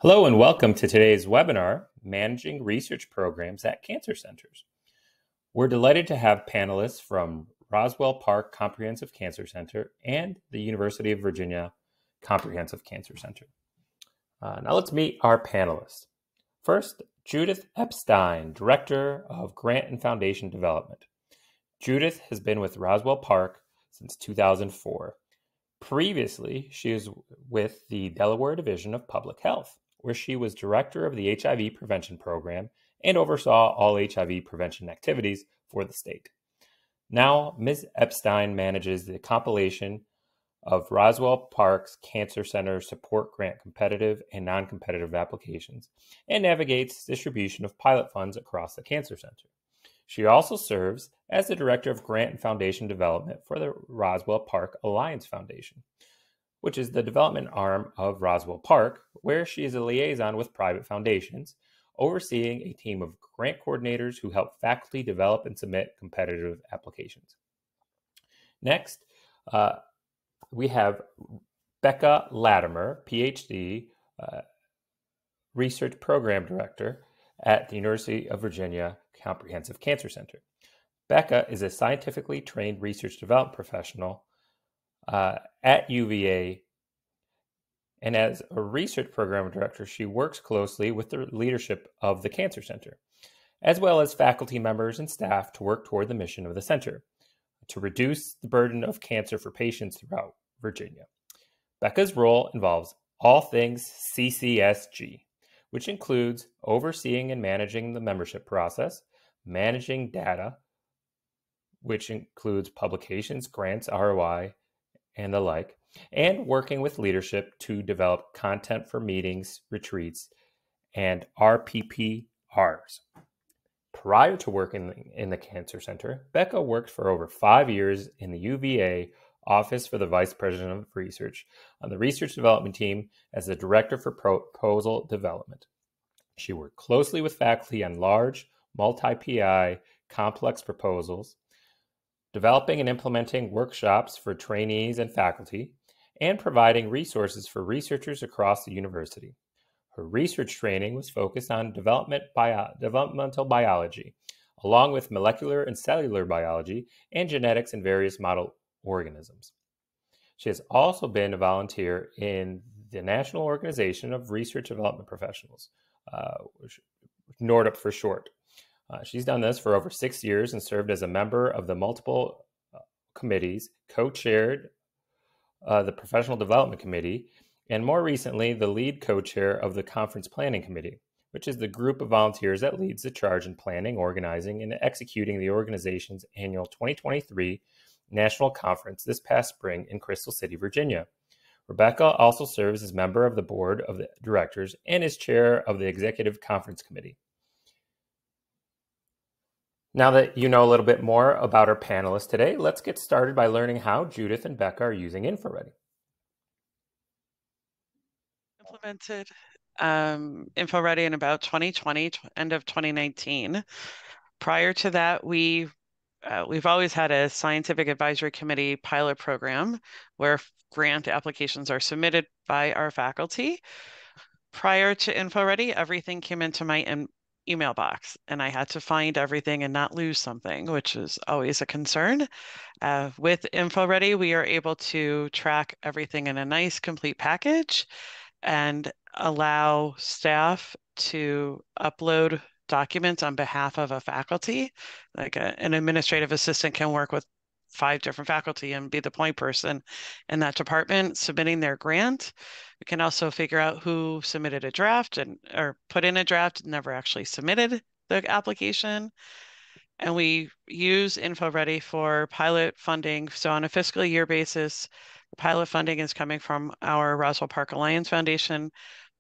Hello and welcome to today's webinar, Managing Research Programs at Cancer Centers. We're delighted to have panelists from Roswell Park Comprehensive Cancer Center and the University of Virginia Comprehensive Cancer Center. Now let's meet our panelists. First, Judith Epstein, Director of Grant and Foundation Development. Judith has been with Roswell Park since 2004. Previously, she was with the Delaware Division of Public Health, where she was director of the HIV prevention program and oversaw all HIV prevention activities for the state. Now, Ms. Epstein manages the compilation of Roswell Park's Cancer Center Support Grant competitive and non-competitive applications and navigates distribution of pilot funds across the Cancer Center. She also serves as the Director of Grant and Foundation Development for the Roswell Park Alliance Foundation, which is the development arm of Roswell Park, where she is a liaison with private foundations, overseeing a team of grant coordinators who help faculty develop and submit competitive applications. Next, we have Becca Latimer, PhD, Research Program Director at the University of Virginia Comprehensive Cancer Center. Becca is a scientifically trained research development professional at UVA, and as a research program director, she works closely with the leadership of the Cancer Center, as well as faculty members and staff to work toward the mission of the center, to reduce the burden of cancer for patients throughout Virginia. Becca's role involves all things CCSG, which includes overseeing and managing the membership process, managing data, which includes publications, grants, ROI, and the like, and working with leadership to develop content for meetings, retreats, and RPPRs. Prior to working in the Cancer Center, Becca worked for over 5 years in the UVA Office for the Vice President of Research on the research development team as the Director for Proposal Development. She worked closely with faculty on large, multi-PI, complex proposals, developing and implementing workshops for trainees and faculty, and providing resources for researchers across the university. Her research training was focused on developmental biology, along with molecular and cellular biology and genetics in various model organisms. She has also been a volunteer in the National Organization of Research Development Professionals, NORDP for short. She's done this for over 6 years and served as a member of the multiple committees, co-chaired the Professional Development Committee, and more recently, the lead co-chair of the Conference Planning Committee, which is the group of volunteers that leads the charge in planning, organizing, and executing the organization's annual 2023 National Conference this past spring in Crystal City, Virginia. Rebecca also serves as member of the Board of the Directors and is chair of the Executive Conference Committee. Now that you know a little bit more about our panelists today, let's get started by learning how Judith and Becca are using InfoReady. Implemented InfoReady in about 2020, end of 2019. Prior to that, we've always had a scientific advisory committee pilot program where grant applications are submitted by our faculty. Prior to InfoReady, everything came into my email box, and I had to find everything and not lose something, which is always a concern. With InfoReady, we are able to track everything in a nice, complete package and allow staff to upload documents on behalf of a faculty. Like an administrative assistant can work with 5 different faculty and be the point person in that department submitting their grant. We can also figure out who submitted a draft or put in a draft and never actually submitted the application. And we use InfoReady for pilot funding. So on a fiscal year basis, pilot funding is coming from our Roswell Park Alliance Foundation,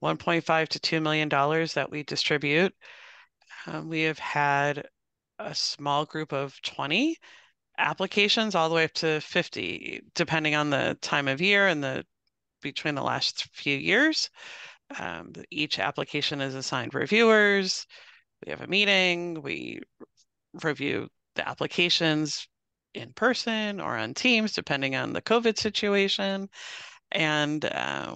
$1.5 to $2 million that we distribute. We have had a small group of 20 applications all the way up to 50, depending on the time of year and between the last few years. Each application is assigned reviewers. We have a meeting. We review the applications in person or on Teams, depending on the COVID situation. And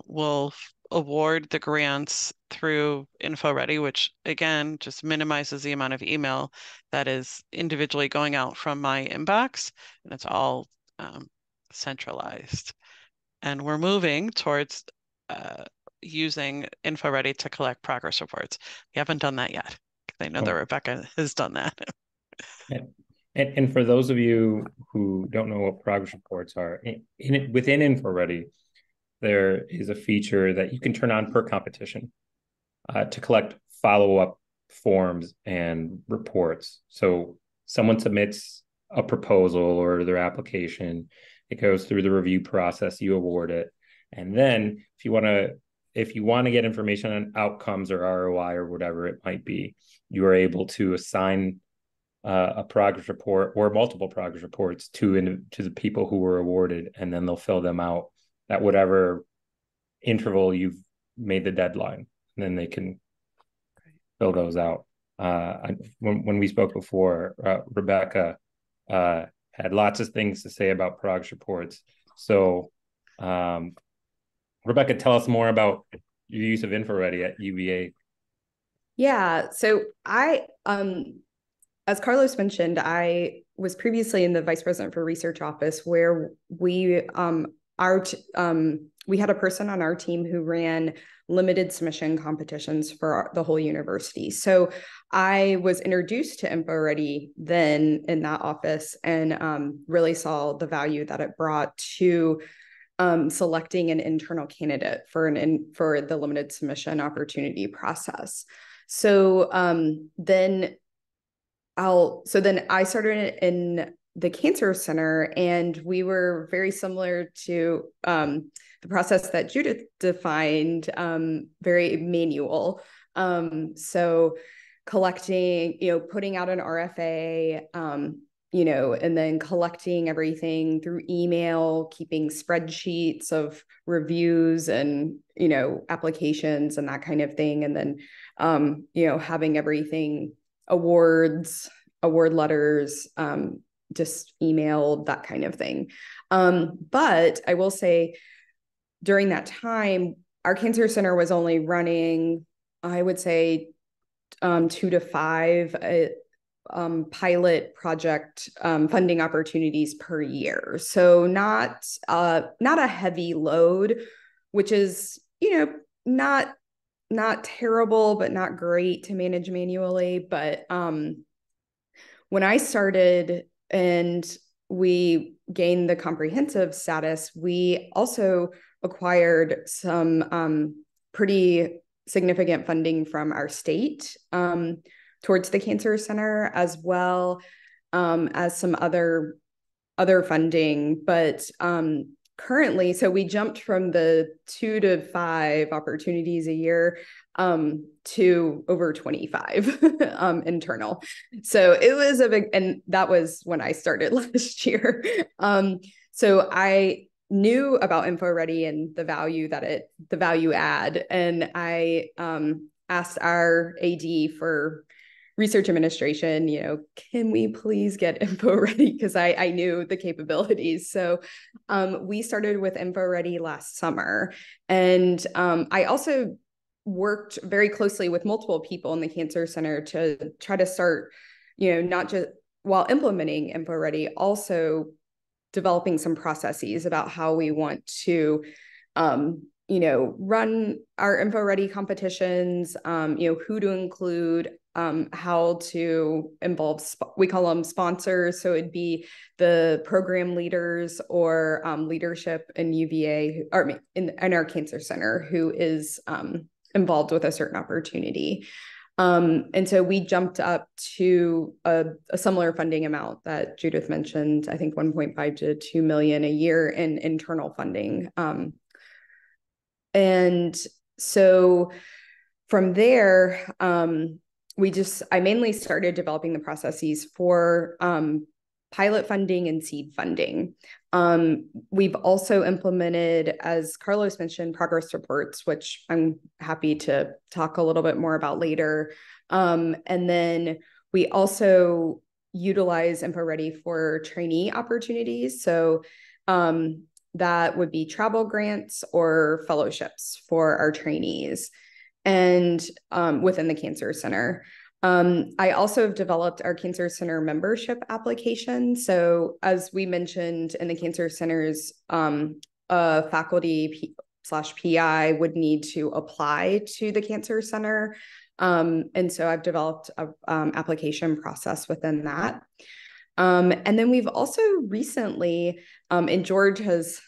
we'll award the grants through InfoReady, which again just minimizes the amount of email that is individually going out from my inbox, and it's all centralized. And we're moving towards using InfoReady to collect progress reports. We haven't done that yet. I know that Rebecca has done that. And for those of you who don't know what progress reports are, within InfoReady, there is a feature that you can turn on per competition to collect follow-up forms and reports. So someone submits a proposal or their application, it goes through the review process, you award it. And then if you want to get information on outcomes or ROI or whatever it might be, you are able to assign a progress report or multiple progress reports to the people who were awarded, and then they'll fill them out at whatever interval you've made the deadline, and then they can fill those out. When we spoke before, Rebecca had lots of things to say about progress reports. So, Rebecca, tell us more about your use of InfoReady at UVA. Yeah, so as Carlos mentioned, I was previously in the Vice President for Research office, where we had a person on our team who ran limited submission competitions for the whole university. So I was introduced to InfoReady then in that office, and really saw the value that it brought to selecting an internal candidate for the limited submission opportunity process. So then I started in the Cancer Center, and we were very similar to the process that Judith defined, very manual. So collecting, putting out an RFA, and then collecting everything through email, keeping spreadsheets of reviews and, applications and that kind of thing. And then, having everything, award letters, just emailed, that kind of thing. But I will say, during that time, our Cancer Center was only running, I would say, 2 to 5 pilot project funding opportunities per year. So not a heavy load, which is, not terrible, but not great to manage manually. But when I started and we gained the comprehensive status, we also acquired some pretty significant funding from our state towards the Cancer Center, as well as some other funding. But currently, so we jumped from the 2 to 5 opportunities a year to over 25 internal. So it was a big, and that was when I started last year. So I knew about InfoReady and the value add, and I asked our AD for research administration, can we please get InfoReady? Because I knew the capabilities. So we started with InfoReady last summer. And I also worked very closely with multiple people in the Cancer Center to try to start, not just while implementing InfoReady, also developing some processes about how we want to run our InfoReady competitions, who to include, how to involve, we call them sponsors. So it'd be the program leaders or leadership in UVA, or in our Cancer Center, who is involved with a certain opportunity. And so we jumped up to a similar funding amount that Judith mentioned, I think 1.5 to 2 million a year in internal funding. And so from there, I mainly started developing the processes for pilot funding and seed funding. We've also implemented, as Carlos mentioned, progress reports, which I'm happy to talk a little bit more about later. And then we also utilize InfoReady for trainee opportunities. So that would be travel grants or fellowships for our trainees and within the Cancer Center. I also have developed our Cancer Center membership application. So as we mentioned in the Cancer Centers, faculty / PI would need to apply to the Cancer Center. And so I've developed a application process within that. And then we've also recently, and George has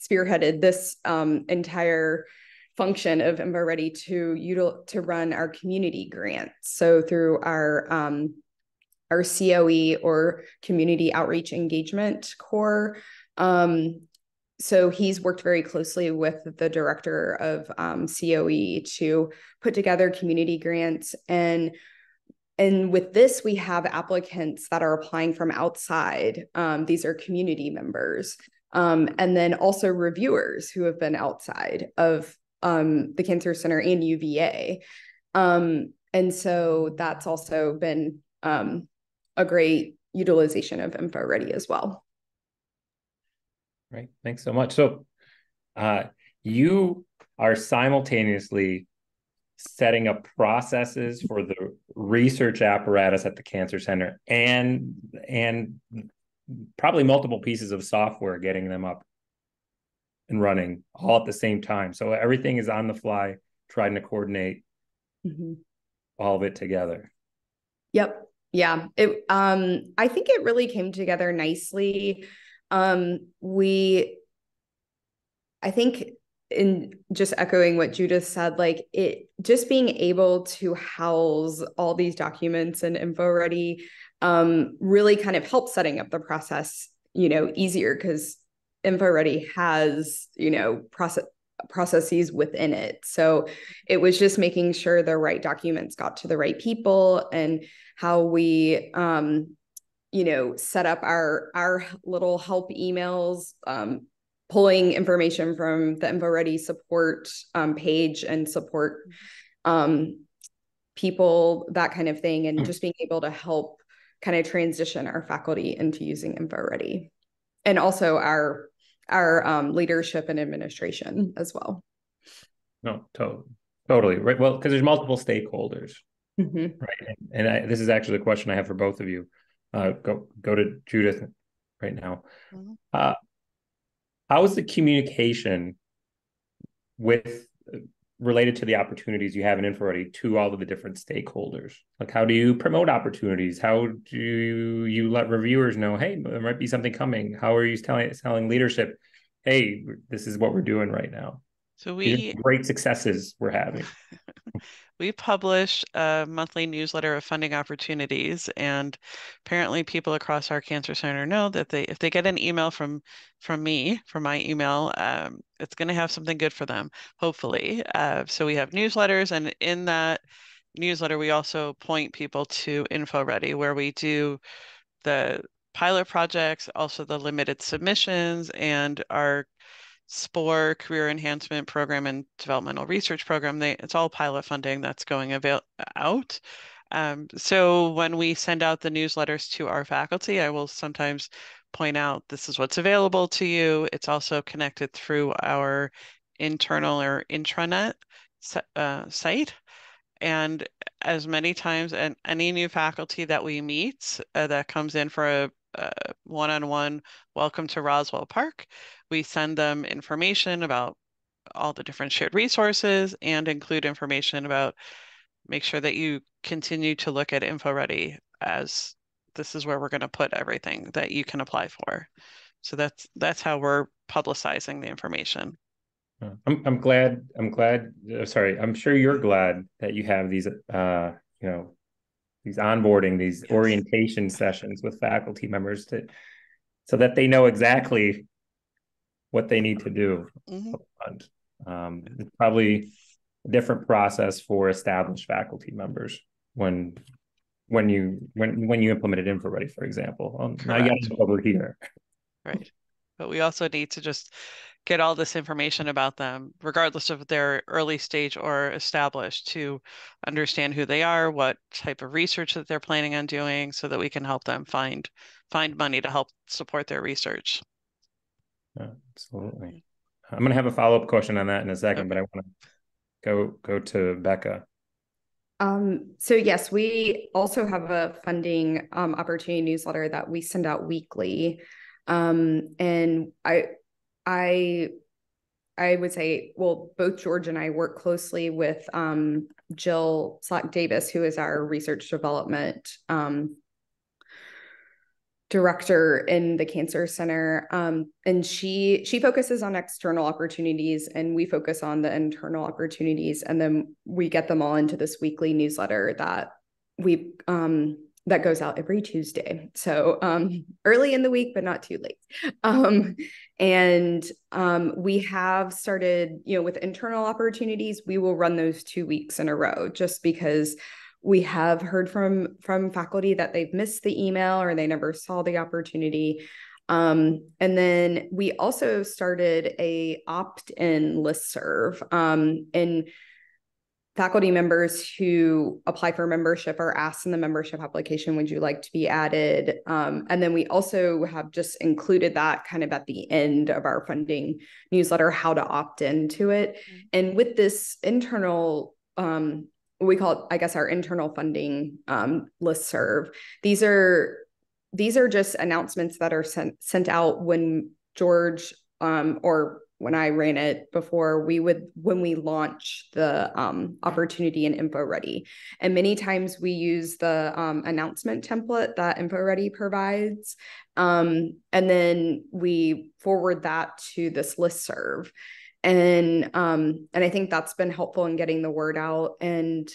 spearheaded this entire function of InfoReady to run our community grants. So through our COE, or Community Outreach Engagement Core. So he's worked very closely with the director of COE to put together community grants. And with this, we have applicants that are applying from outside. These are community members. And then also reviewers who have been outside of the Cancer Center and UVA. And so that's also been a great utilization of InfoReady as well. Right. Thanks so much. So you are simultaneously setting up processes for the research apparatus at the Cancer Center and probably multiple pieces of software, getting them up and running all at the same time. So everything is on the fly, trying to coordinate all of it together. Yep. Yeah. I think it really came together nicely. I think, in just echoing what Judith said, like just being able to house all these documents in InfoReady really kind of helped setting up the process, easier, because InfoReady has, processes within it. So it was just making sure the right documents got to the right people, and how we, set up our little help emails, pulling information from the InfoReady support page and support people, that kind of thing, and just being able to help kind of transition our faculty into using InfoReady, and also our leadership and administration as well. No, totally right. Well, because there's multiple stakeholders, right? And this is actually the question I have for both of you. Go to Judith right now. How is the communication related to the opportunities you have in InfoReady to all of the different stakeholders? Like, how do you promote opportunities? How do you let reviewers know, hey, there might be something coming? How are you telling leadership, hey, this is what we're doing right now? So these are great successes we're having. We publish a monthly newsletter of funding opportunities, and apparently people across our Cancer Center know that if they get an email from me, from my email, it's going to have something good for them, hopefully. So we have newsletters, and in that newsletter, we also point people to InfoReady, where we do the pilot projects, also the limited submissions, and our SPORE Career Enhancement Program and Developmental Research Program. It's all pilot funding that's going out. So when we send out the newsletters to our faculty, I will sometimes point out, this is what's available to you. It's also connected through our internal or intranet site. And as many times, and any new faculty that we meet that comes in for a one-on-one welcome to Roswell Park, we send them information about all the different shared resources, and include information about, make sure that you continue to look at InfoReady, as this is where we're going to put everything that you can apply for. So that's how we're publicizing the information. I'm glad. Sorry, I'm sure you're glad that you have these, these onboarding, these orientation sessions with faculty members so that they know exactly what they need to do. It's probably a different process for established faculty members when you implemented InfoReady, for example. Now you got to go over here. Right. But we also need to just get all this information about them, regardless of their early stage or established, to understand who they are, what type of research that they're planning on doing, so that we can help them find money to help support their research. Yeah, absolutely. I'm going to have a follow-up question on that in a second, but I want to go to Becca. So yes, we also have a funding opportunity newsletter that we send out weekly. And I would say, well, both George and I work closely with Jill Slack Davis, who is our research development director in the Cancer Center. And she focuses on external opportunities, and we focus on the internal opportunities. And then we get them all into this weekly newsletter that that goes out every Tuesday. So early in the week, but not too late. We have started, with internal opportunities, we will run those 2 weeks in a row, just because we have heard from faculty that they've missed the email or they never saw the opportunity. And then we also started a opt-in listserv, and faculty members who apply for membership are asked in the membership application, would you like to be added? And then we also have just included that kind of at the end of our funding newsletter, how to opt into it. And with this internal, we call it, I guess, our internal funding listserv. These are just announcements that are sent out when George or when I ran it before, when we launch the opportunity in InfoReady. And many times we use the announcement template that InfoReady provides. And then we forward that to this listserv. And I think that's been helpful in getting the word out. And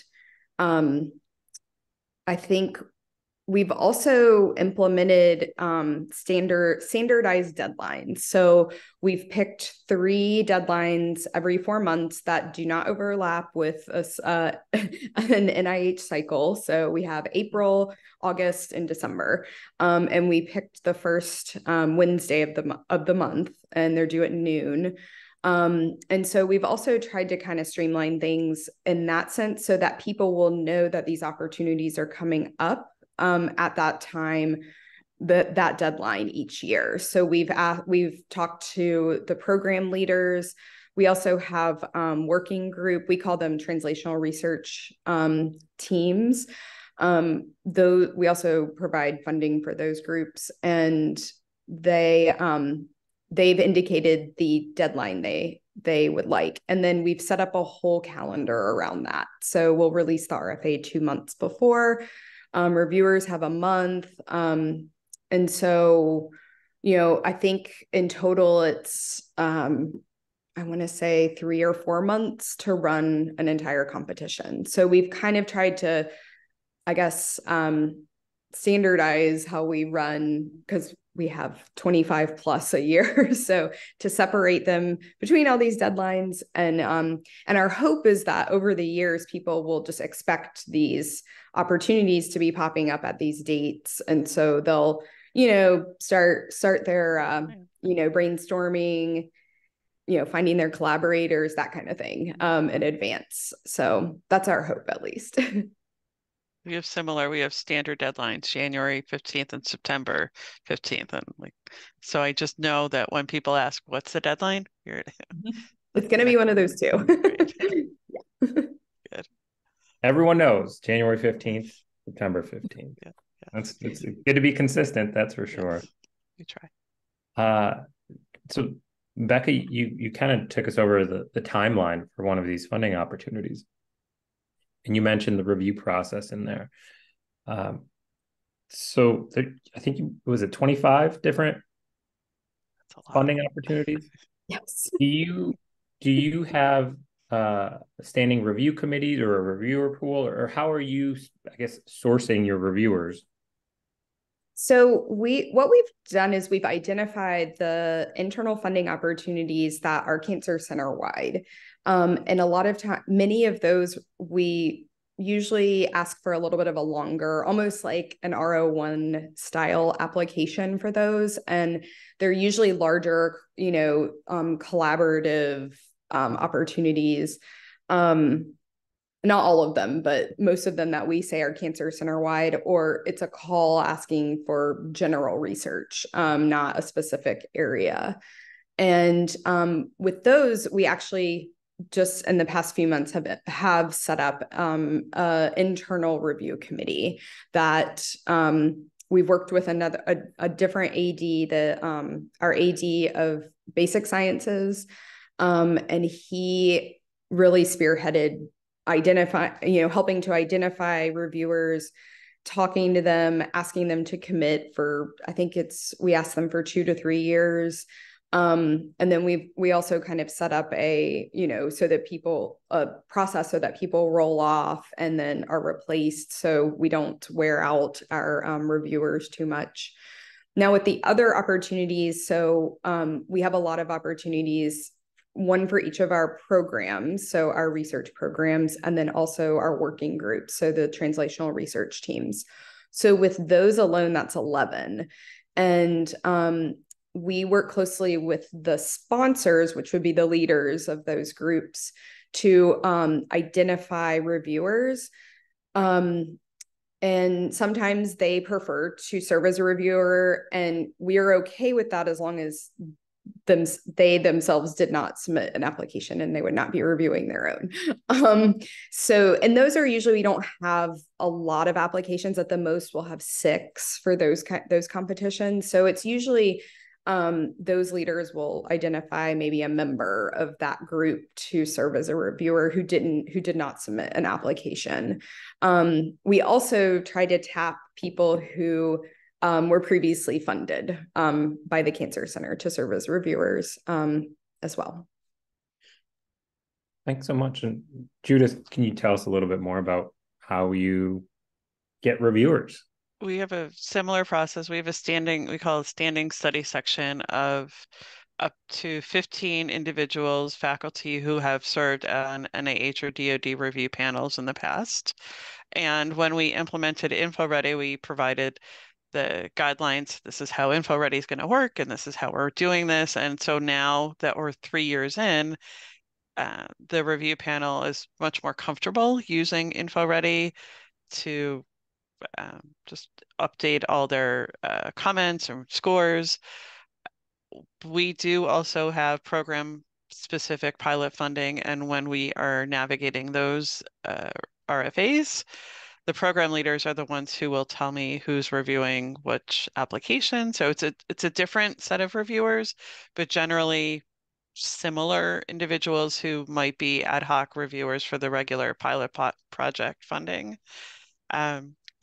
I think we've also implemented standardized deadlines. So we've picked 3 deadlines every 4 months that do not overlap with an NIH cycle. So we have April, August, and December. And we picked the first Wednesday of the month, and they're due at noon. And so we've also tried to kind of streamline things in that sense so that people will know that these opportunities are coming up at that time, that deadline each year. So we've talked to the program leaders. We also have working group. We call them translational research teams. Though we also provide funding for those groups, and they've indicated the deadline they would like. And then we've set up a whole calendar around that. So we'll release the RFA 2 months before. Reviewers have a month. And so, I think in total it's, I want to say 3 or 4 months to run an entire competition. So we've kind of tried to, I guess, standardize how we run, because we have 25 plus a year. So to separate them between all these deadlines, and our hope is that over the years, people will just expect these opportunities to be popping up at these dates. And so they'll, start their, brainstorming, finding their collaborators, that kind of thing, in advance. So that's our hope, at least. We have standard deadlines, January 15th and September 15th. And so I just know that when people ask, what's the deadline? It's going to be one of those 2. Yeah. Good. Everyone knows January 15th, September 15th. Yeah. It's good to be consistent. That's for sure. Yes, we try. So Becca, you kind of took us over the timeline for one of these funding opportunities. And you mentioned the review process in there. So I think was it 25 different funding opportunities? Yes. Do you have standing review committees or a reviewer pool, or how are you, I guess, sourcing your reviewers? So what we've done is we've identified the internal funding opportunities that are Cancer Center wide. And a lot of time, many of those, we usually ask for a little bit of a longer, almost like an R01 style application for those. And they're usually larger, collaborative opportunities. Not all of them, but most of them that we say are Cancer Center wide, or it's a call asking for general research, not a specific area. And with those, we actually just in the past few months have set up an internal review committee that we've worked with a different AD, our AD of basic sciences, and he really spearheaded helping to identify reviewers, talking to them, asking them to commit for, I think we asked them for 2 to 3 years. And then we also kind of set up a process so that people roll off and then are replaced, so we don't wear out our reviewers too much. Now with the other opportunities, so we have a lot of opportunities, one for each of our programs, so our research programs, and then also our working groups, so the translational research teams. So with those alone, that's 11. And we work closely with the sponsors, which would be the leaders of those groups, to identify reviewers. And sometimes they prefer to serve as a reviewer, and we are okay with that as long as they themselves did not submit an application and they would not be reviewing their own. And those are usually, we don't have a lot of applications. At the most, we'll have 6 for those competitions. So it's usually those leaders will identify maybe a member of that group to serve as a reviewer who did not submit an application. We also try to tap people who were previously funded by the Cancer Center to serve as reviewers as well. Thanks so much. And Judith, can you tell us a little bit more about how you get reviewers? We have a similar process. We have we call a standing study section of up to 15 individuals, faculty who have served on NIH or DoD review panels in the past. And when we implemented InfoReady, we provided the guidelines. This is how InfoReady is going to work, and this is how we're doing this. And so now that we're 3 years in, the review panel is much more comfortable using InfoReady to just update all their comments and scores. We do also have program specific pilot funding, and when we are navigating those RFAs, the program leaders are the ones who will tell me who's reviewing which application. So it's a different set of reviewers, but generally similar individuals who might be ad hoc reviewers for the regular pilot project funding.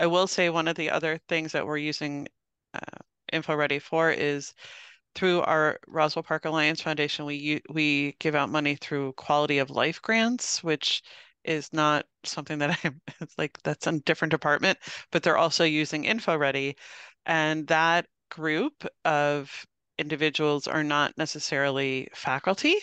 I will say one of the other things that we're using InfoReady for is through our Roswell Park Alliance Foundation, we give out money through quality of life grants, which is not something that it's like that's a different department, but they're also using InfoReady. And that group of individuals are not necessarily faculty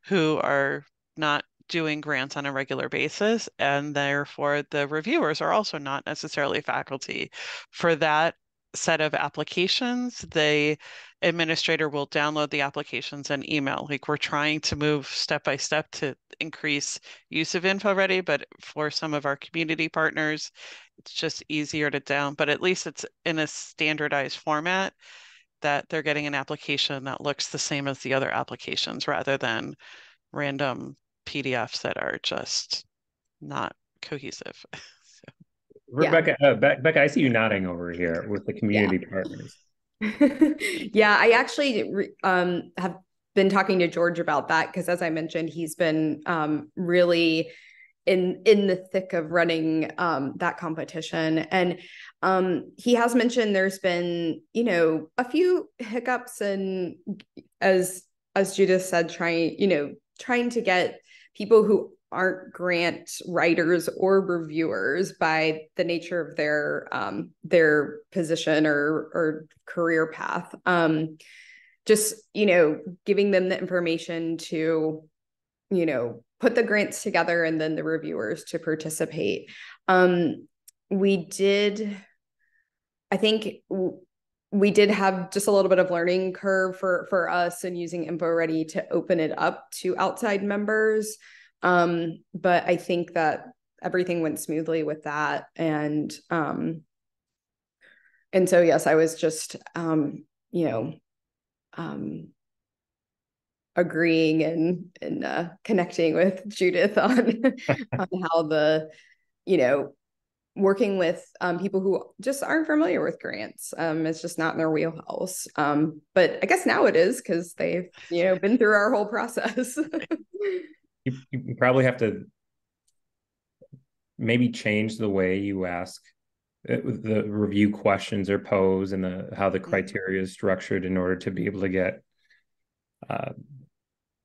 who are not doing grants on a regular basis, and therefore the reviewers are also not necessarily faculty. For that set of applications, the administrator will download the applications and email. Like, we're trying to move step by step to increase use of InfoReady, but for some of our community partners, it's just easier to but at least it's in a standardized format that they're getting an application that looks the same as the other applications rather than random PDFs that are just not cohesive. Rebecca, Becca, I see you nodding over here with the community partners. Yeah, I actually have been talking to George about that because, as I mentioned, he's been really in the thick of running that competition, and he has mentioned there's been a few hiccups, and as Judith said, trying to get people who aren't grant writers or reviewers by the nature of their position or career path. Just giving them the information to put the grants together and then the reviewers to participate. We did have just a little bit of learning curve for us and using InfoReady to open it up to outside members. But I think that everything went smoothly with that. And so, yes, I was just, agreeing and connecting with Judith on on how the, working with people who just aren't familiar with grants. It's just not in their wheelhouse. But I guess now it is, because they've, been through our whole process. You probably have to maybe change the way you ask the review questions are posed, and how the criteria is structured, in order to be able to get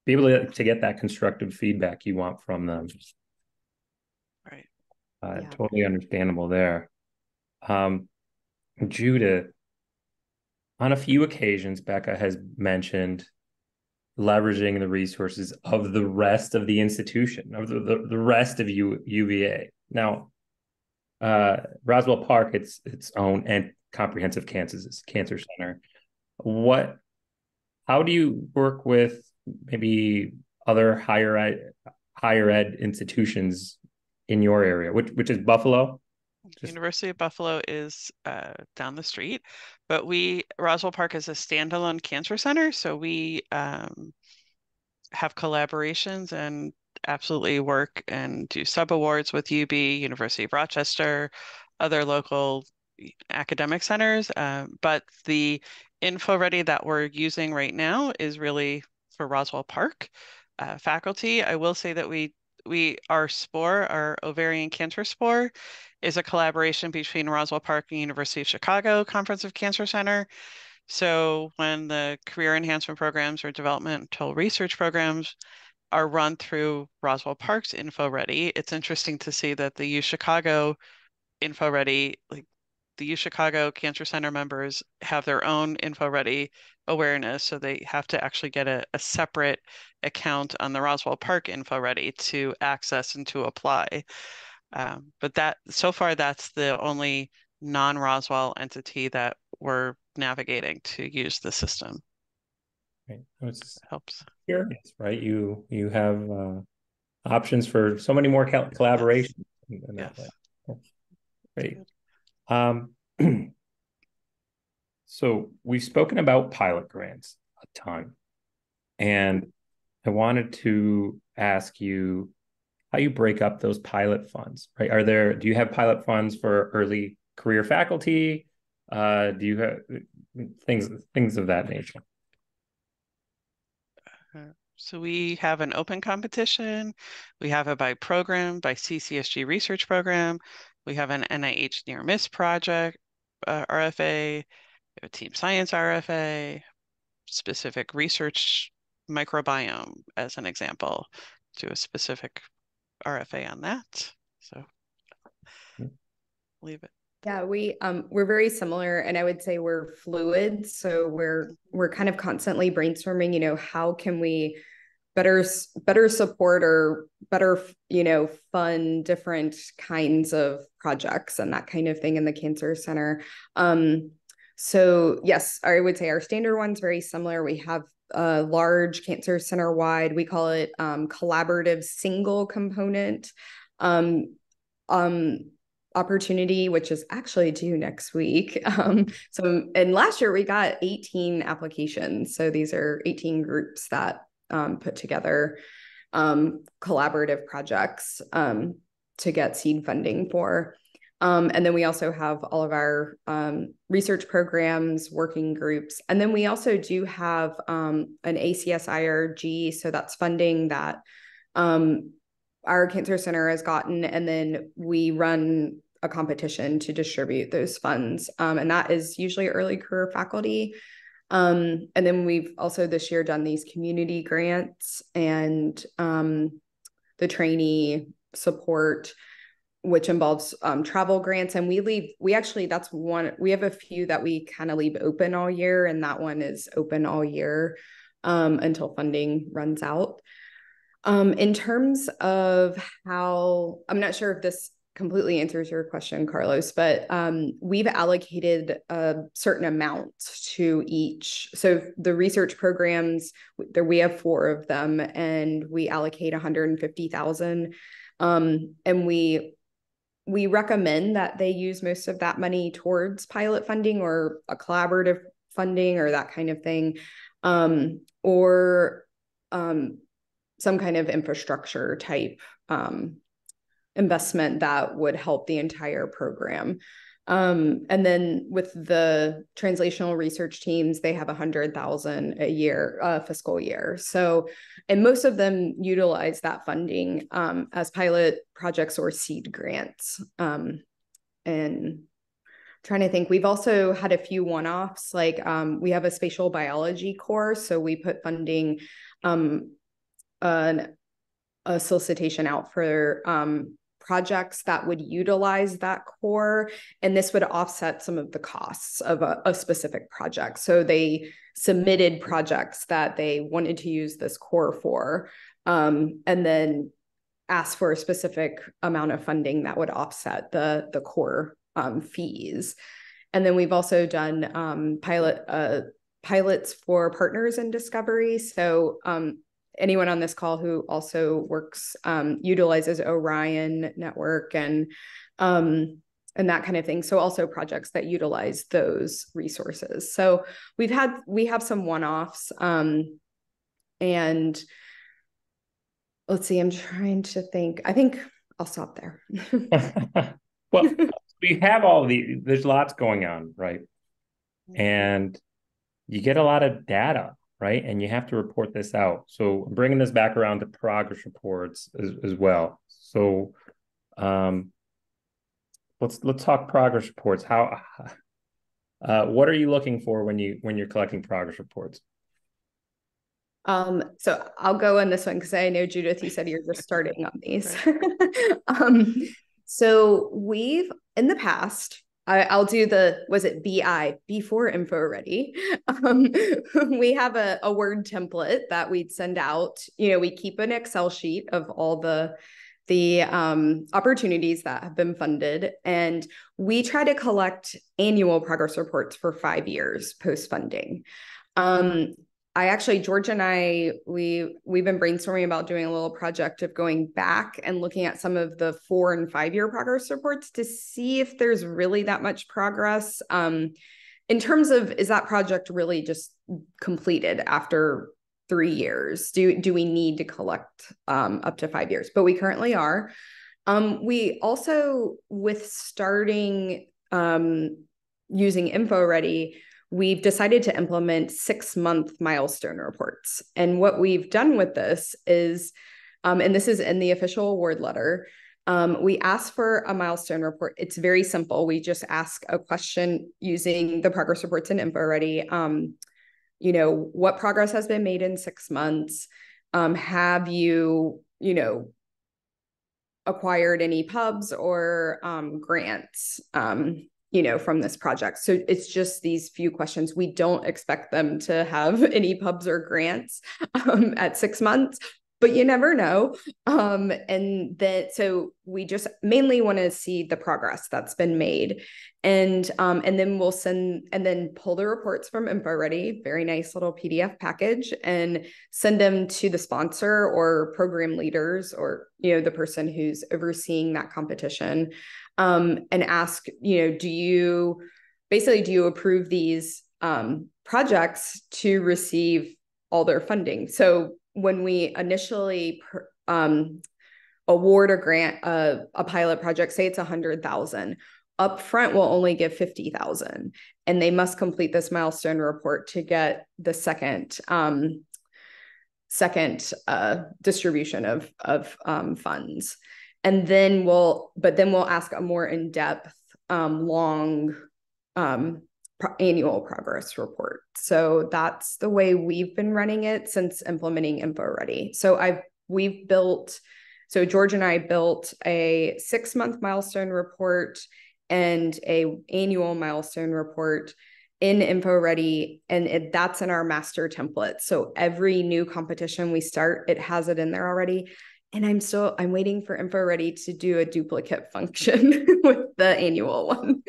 get that constructive feedback you want from them. Right. Totally understandable there. Judith, on a few occasions, Becca has mentioned leveraging the resources of the rest of the institution, of the rest of UVA. Now, Roswell Park, its own and comprehensive cancer center. How do you work with maybe other higher ed institutions in your area, which is Buffalo? University of Buffalo is down the street, but Roswell Park is a standalone cancer center, so we have collaborations and absolutely work and do sub-awards with UB, University of Rochester, other local academic centers. But the InfoReady that we're using right now is really for Roswell Park faculty. I will say that our ovarian cancer spore is a collaboration between Roswell Park and University of Chicago Comprehensive Cancer Center. So when the career enhancement programs or developmental research programs are run through Roswell Park's InfoReady, it's interesting to see that the U Chicago InfoReady, like the U Chicago Cancer Center members have their own InfoReady awareness, so they have to actually get a separate account on the Roswell Park InfoReady to access and to apply. But so far, that's the only non-Roswell entity that we're navigating to use the system. Right. It helps. Curious, right? You have options for so many more collaborations. Yes. In that way. Great. So we've spoken about pilot grants a ton, and I wanted to ask you how you break up those pilot funds, right? Do you have pilot funds for early career faculty? Do you have things of that nature? So we have an open competition. We have a by program, by CCSG research program. We have an NIH near miss project RFA. We have a team science RFA, specific research microbiome as an example. Do a specific RFA on that. So leave it. Yeah, we're very similar, and I would say we're fluid. So we're kind of constantly brainstorming, how can we better support or better, fund different kinds of projects and that kind of thing in the Cancer Center. So yes, I would say our standard one's very similar. We have a large Cancer Center wide, we call it collaborative single component opportunity, which is actually due next week. And last year we got 18 applications. So these are 18 groups that put together collaborative projects to get seed funding for. And then we also have all of our research programs, working groups. And then we also do have an ACSIRG. So that's funding that our Cancer Center has gotten, and then we run a competition to distribute those funds. And that is usually early career faculty. And then we've also this year done these community grants and the trainee support, which involves travel grants. And we have a few that we kind of leave open all year, and that one is open all year until funding runs out. In terms of how, I'm not sure if this completely answers your question, Carlos, but we've allocated a certain amount to each. So the research programs, we have 4 of them, and we allocate 150,000. And we recommend that they use most of that money towards pilot funding or a collaborative funding or that kind of thing. Or some kind of infrastructure type investment that would help the entire program. And then with the translational research teams, they have 100,000 a year, fiscal year. So, and most of them utilize that funding as pilot projects or seed grants. And trying to think, we've also had a few one-offs, like we have a spatial biology course, so we put funding, a solicitation out for projects that would utilize that core, and this would offset some of the costs of a specific project. So they submitted projects that they wanted to use this core for, and then asked for a specific amount of funding that would offset the core fees. And then we've also done pilots for partners in discovery. So anyone on this call who also works, utilizes Orion Network and that kind of thing. So also projects that utilize those resources. So we have some one-offs, and let's see, I'm trying to think. I think I'll stop there. Well, we have there's lots going on, right? And you get a lot of data, right? And you have to report this out. So I'm bringing this back around to progress reports as well. So let's talk progress reports. What are you looking for when you're collecting progress reports? So I'll go on this one because I know, Judith, you said you're just starting on these. So we've, in the past, I'll do was it BI, before InfoReady. We have a Word template that we'd send out. We keep an Excel sheet of all the opportunities that have been funded. And we try to collect annual progress reports for 5 years post-funding. George and I, we've been brainstorming about doing a little project of going back and looking at some of the 4 and 5 year progress reports to see if there's really that much progress. In terms of, is that project really just completed after 3 years? Do we need to collect up to 5 years? But we currently are. We also, with starting using InfoReady, we've decided to implement 6-month milestone reports. And what we've done with this is, and this is in the official award letter, we ask for a milestone report. It's very simple. We just ask a question using the progress reports in InfoReady. What progress has been made in 6 months? Have you, acquired any pubs or grants? From this project. So it's just these few questions. We don't expect them to have any pubs or grants at 6 months, but you never know. So we just mainly want to see the progress that's been made. And then we'll pull the reports from InfoReady, very nice little PDF package, and send them to the sponsor or program leaders or, the person who's overseeing that competition. And ask, do you approve these projects to receive all their funding? So when we initially award a grant, a pilot project, say it's 100,000, upfront we'll only give 50,000, and they must complete this milestone report to get the second distribution of funds. And then we'll ask a more in-depth, long annual progress report. So that's the way we've been running it since implementing InfoReady. So George and I built a 6-month milestone report and a annual milestone report in InfoReady, and that's in our master template. So every new competition we start, it has it in there already. And I'm waiting for InfoReady to do a duplicate function with the annual one.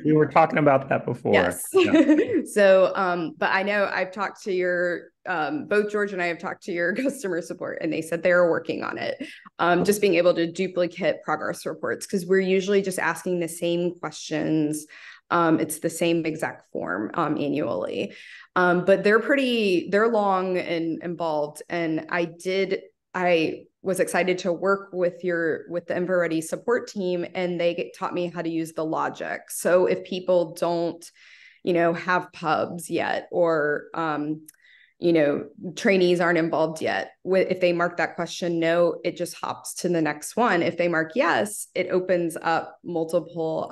We were talking about that before. Yes. Yeah. So, but I know I've talked to both George and I have talked to your customer support, and they said they're working on it. Just being able to duplicate progress reports, because we're usually just asking the same questions It's the same exact form annually. But they're long and involved. And I was excited to work with the InfoReady support team, and they taught me how to use the logic. So if people don't, have pubs yet, or, trainees aren't involved yet, if they mark that question no, it just hops to the next one. If they mark yes, it opens up multiple,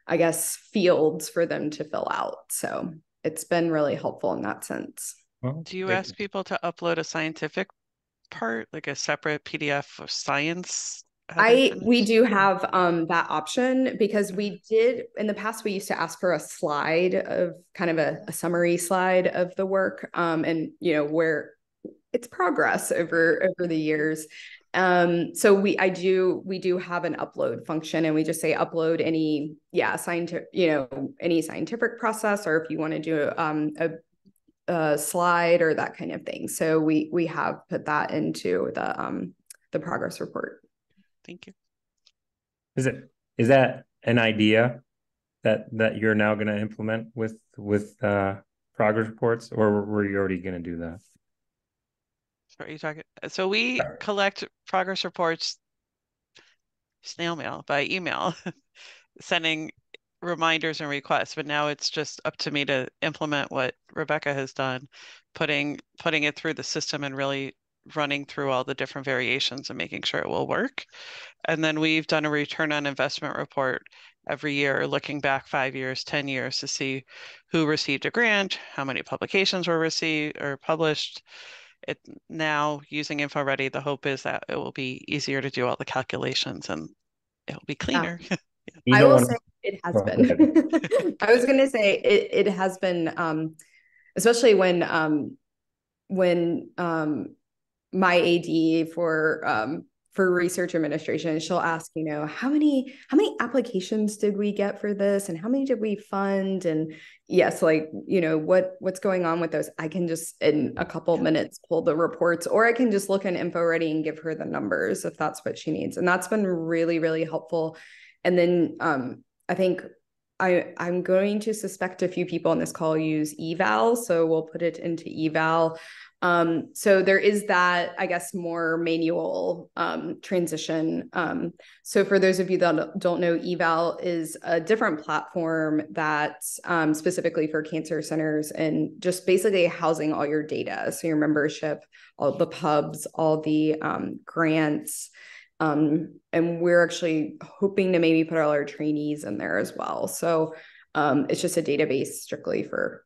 I guess, fields for them to fill out. So it's been really helpful in that sense. Well, Do you ask people to upload a scientific part, like a separate PDF of science? We do have that option, because we did in the past, we used to ask for a slide of kind of a summary slide of the work, and where it's progress over the years. So we do have an upload function, and we just say upload any scientific, any scientific process, or if you want to do a slide or that kind of thing. So we have put that into the progress report. Thank you. Is that an idea that you're now going to implement with progress reports, or were you already going to do that? What are you talking? So we collect progress reports snail mail, by email, sending reminders and requests, but now it's just up to me to implement what Rebecca has done, putting it through the system and really running through all the different variations and making sure it will work. And then we've done a return on investment report every year, looking back 5 years, 10 years to see who received a grant, how many publications were received or published. It now, using InfoReady, the hope is that it will be easier to do all the calculations and it will be cleaner. I will say it has been. I was going to say it has been, especially when my AD for research administration, she'll ask, how many applications did we get for this, and how many did we fund? And yes, what's going on with those? I can just in a couple minutes pull the reports, or I can just look in InfoReady and give her the numbers if that's what she needs. And that's been really, really helpful. And then I think I'm going to suspect a few people on this call use eval, so we'll put it into eval. So there is that, I guess, more manual transition. So for those of you that don't know, eval is a different platform that's specifically for cancer centers, and just basically housing all your data. So your membership, all the pubs, all the grants. And we're actually hoping to maybe put all our trainees in there as well. So it's just a database strictly for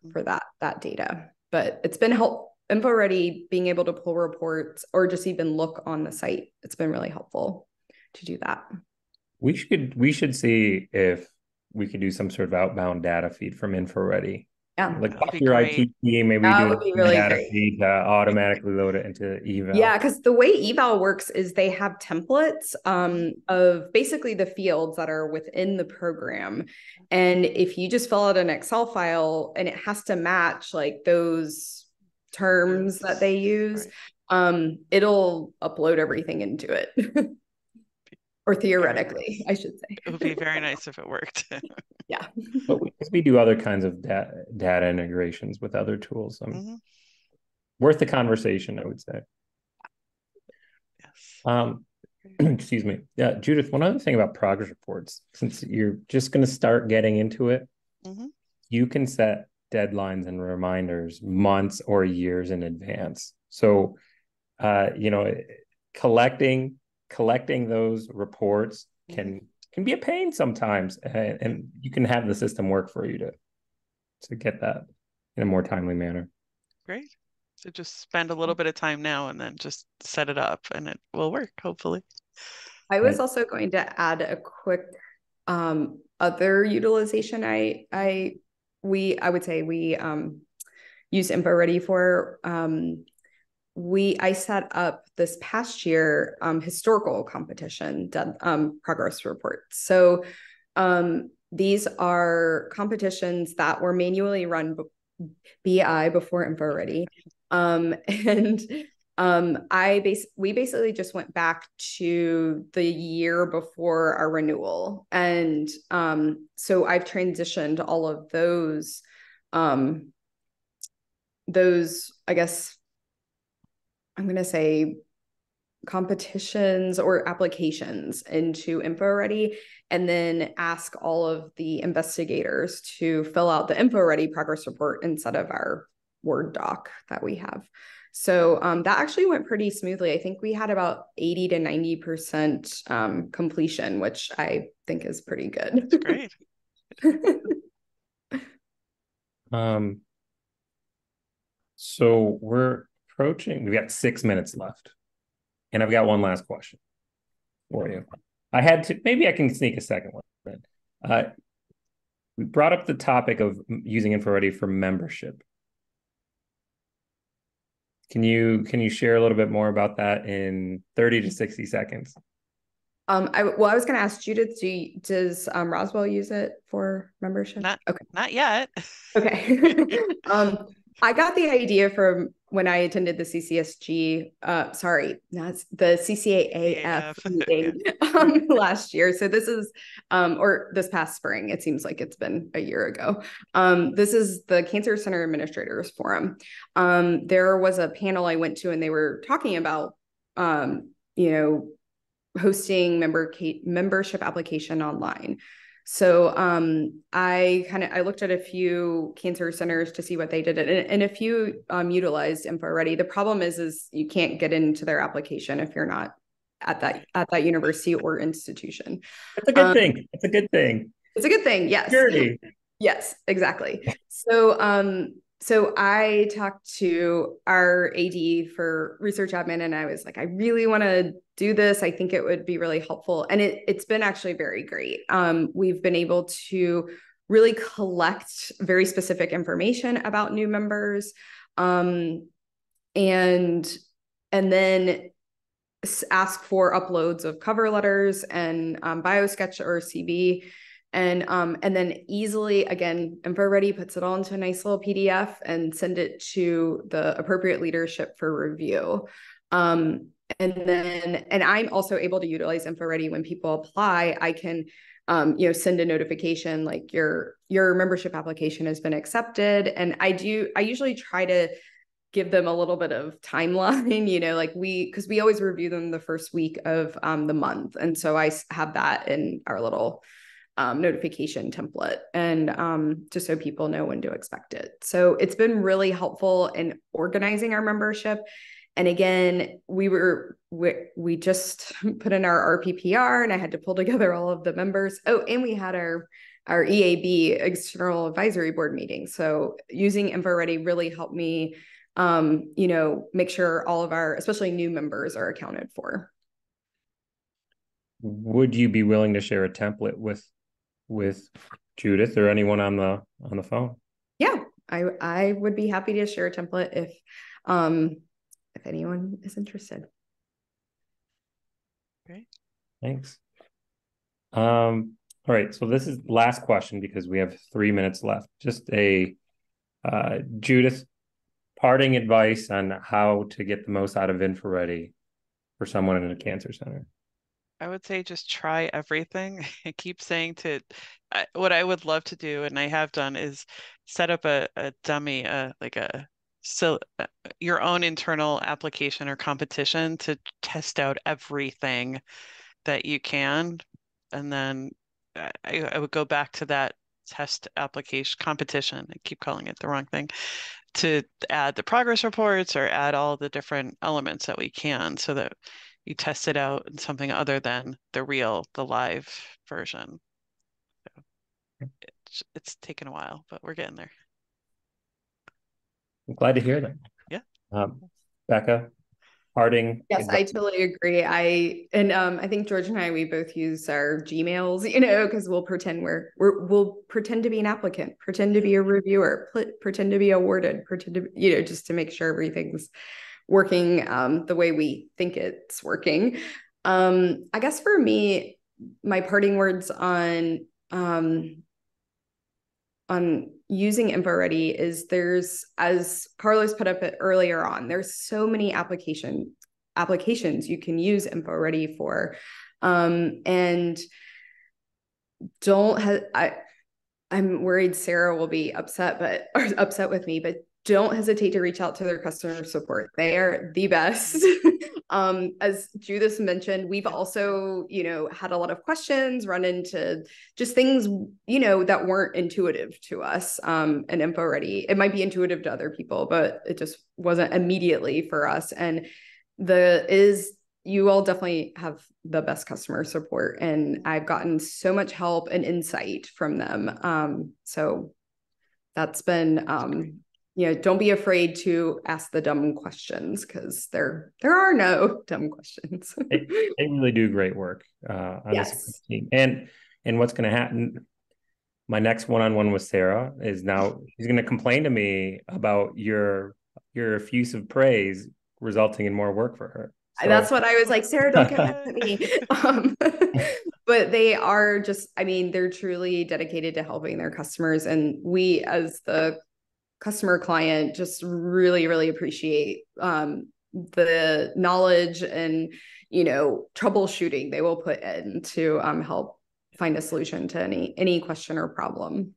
that data. But it's been helpful. InfoReady, being able to pull reports or just even look on the site, it's been really helpful to do that. We should see if we could do some sort of outbound data feed from InfoReady. Yeah, like talk to your IT team, maybe that do would be really data great. feed to automatically load it into eval. Yeah, because the way eval works is they have templates of basically the fields that are within the program, and if you just fill out an Excel file and it has to match like those terms that they use, it'll upload everything into it. Or theoretically, I should say. It would be very nice if it worked. Yeah. But we do other kinds of data integrations with other tools. Worth the conversation, I would say. Yes. Excuse me. Yeah, Judith, one other thing about progress reports, since you're just going to start getting into it, you can set deadlines and reminders months or years in advance. So, collecting those reports can be a pain sometimes, and you can have the system work for you to get that in a more timely manner. Great. So just spend a little bit of time now and then just set it up, and it will work, hopefully. I was also going to add a quick other utilization I would say we use InfoReady for. I set up this past year historical competition progress reports. So these are competitions that were manually run BI before InfoReady. And We basically just went back to the year before our renewal. And so I've transitioned all of those, I guess I'm going to say competitions or applications into InfoReady, and then ask all of the investigators to fill out the InfoReady progress report instead of our Word doc that we have. So that actually went pretty smoothly. I think we had about 80 to 90% completion, which I think is pretty good. That's great. So we're approaching, we've got 6 minutes left. And I've got one last question for you. Maybe I can sneak a second one in. We brought up the topic of using InfoReady for membership. Can you share a little bit more about that in 30 to 60 seconds? I was going to ask Judith, does Roswell use it for membership? Not yet. Okay. I got the idea from when I attended the CCSG, not the CCAAF meeting last year. So this is, or this past spring, it seems like it's been a year ago. This is the Cancer Center Administrators Forum. There was a panel I went to and they were talking about, hosting membership application online. So I looked at a few cancer centers to see what they did, and a few utilized InfoReady. The problem is you can't get into their application if you're not at that university or institution. It's a good thing. It's a good thing. It's a good thing. Yes. Security. Yes, exactly. So I talked to our AD for research admin and I was like, I really want to do this. I think it would be really helpful. And it's been actually very great. We've been able to really collect very specific information about new members, and then ask for uploads of cover letters and BioSketch or CV. And then easily, again, InfoReady puts it all into a nice little PDF and send it to the appropriate leadership for review. And I'm also able to utilize InfoReady when people apply. I can, send a notification like your membership application has been accepted. And I usually try to give them a little bit of timeline, because we always review them the first week of the month. And so I have that in our little notification template, and just so people know when to expect it. So it's been really helpful in organizing our membership. And again, we just put in our RPPR and I had to pull together all of the members. Oh, and we had our EAB, External Advisory Board meeting. So using InfoReady really helped me, make sure all of our, especially new members, are accounted for. Would you be willing to share a template with Judith or anyone on the phone? Yeah, I would be happy to share a template if anyone is interested. Great. Thanks. All right, so this is the last question because we have 3 minutes left. Just Judith, parting advice on how to get the most out of InfoReady for someone in a cancer center. I would say just try everything. I keep saying what I would love to do, and I have done, is set up a dummy, your own internal application or competition to test out everything that you can. And then I would go back to that test application competition. I keep calling it the wrong thing, to add the progress reports or add all the different elements that we can so that you test it out in something other than the live version. So it's taken a while, but we're getting there. I'm glad to hear that. Yeah. Becca, parting. Yes, advice. I totally agree. I think George and I, we both use our Gmails, because we'll pretend we'll pretend to be an applicant, pretend to be a reviewer, pretend to be awarded, pretend to, just to make sure everything's working the way we think it's working. I guess for me, my parting words on on using InfoReady is there's, as Carlos put up it earlier on, there's so many applications you can use InfoReady for. And I'm worried Sarah will be upset with me, but don't hesitate to reach out to their customer support. They are the best. As Judith mentioned, we've also, had a lot of questions, run into just things, that weren't intuitive to us. And InfoReady, it might be intuitive to other people, but it just wasn't immediately for us. And you all definitely have the best customer support, and I've gotten so much help and insight from them. So that's been, don't be afraid to ask the dumb questions, because there are no dumb questions. They really do great work on this team. And what's going to happen? My next one-on-one with Sarah is now she's going to complain to me about your effusive praise resulting in more work for her. So, that's what I was like, Sarah, don't get mad at me. But they are just, they're truly dedicated to helping their customers. And we, as the customer client, just really, really appreciate the knowledge and, troubleshooting they will put in to help find a solution to any question or problem.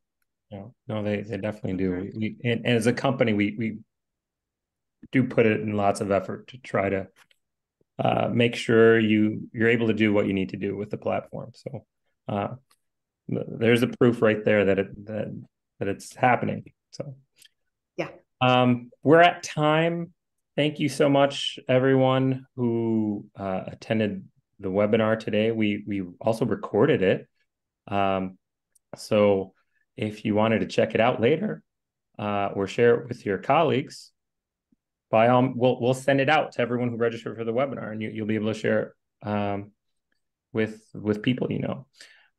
Yeah, no, they definitely do. And as a company, we do put it in lots of effort to try to make sure you're able to do what you need to do with the platform. So there's a proof right there that it's happening. So yeah, we're at time. Thank you so much, everyone who attended the webinar today. We also recorded it. So if you wanted to check it out later or share it with your colleagues, we'll send it out to everyone who registered for the webinar, and you'll be able to share it with people you know.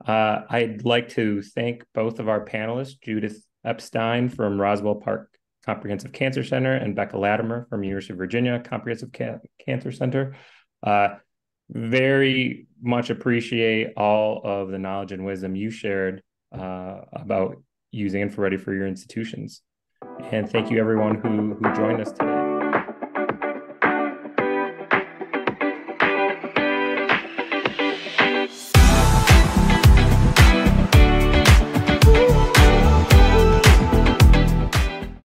I'd like to thank both of our panelists, Judith Epstein from Roswell Park Comprehensive Cancer Center and Becca Latimer from University of Virginia Comprehensive Cancer Center. Very much appreciate all of the knowledge and wisdom you shared about using InfoReady for your institutions. And thank you everyone who joined us today.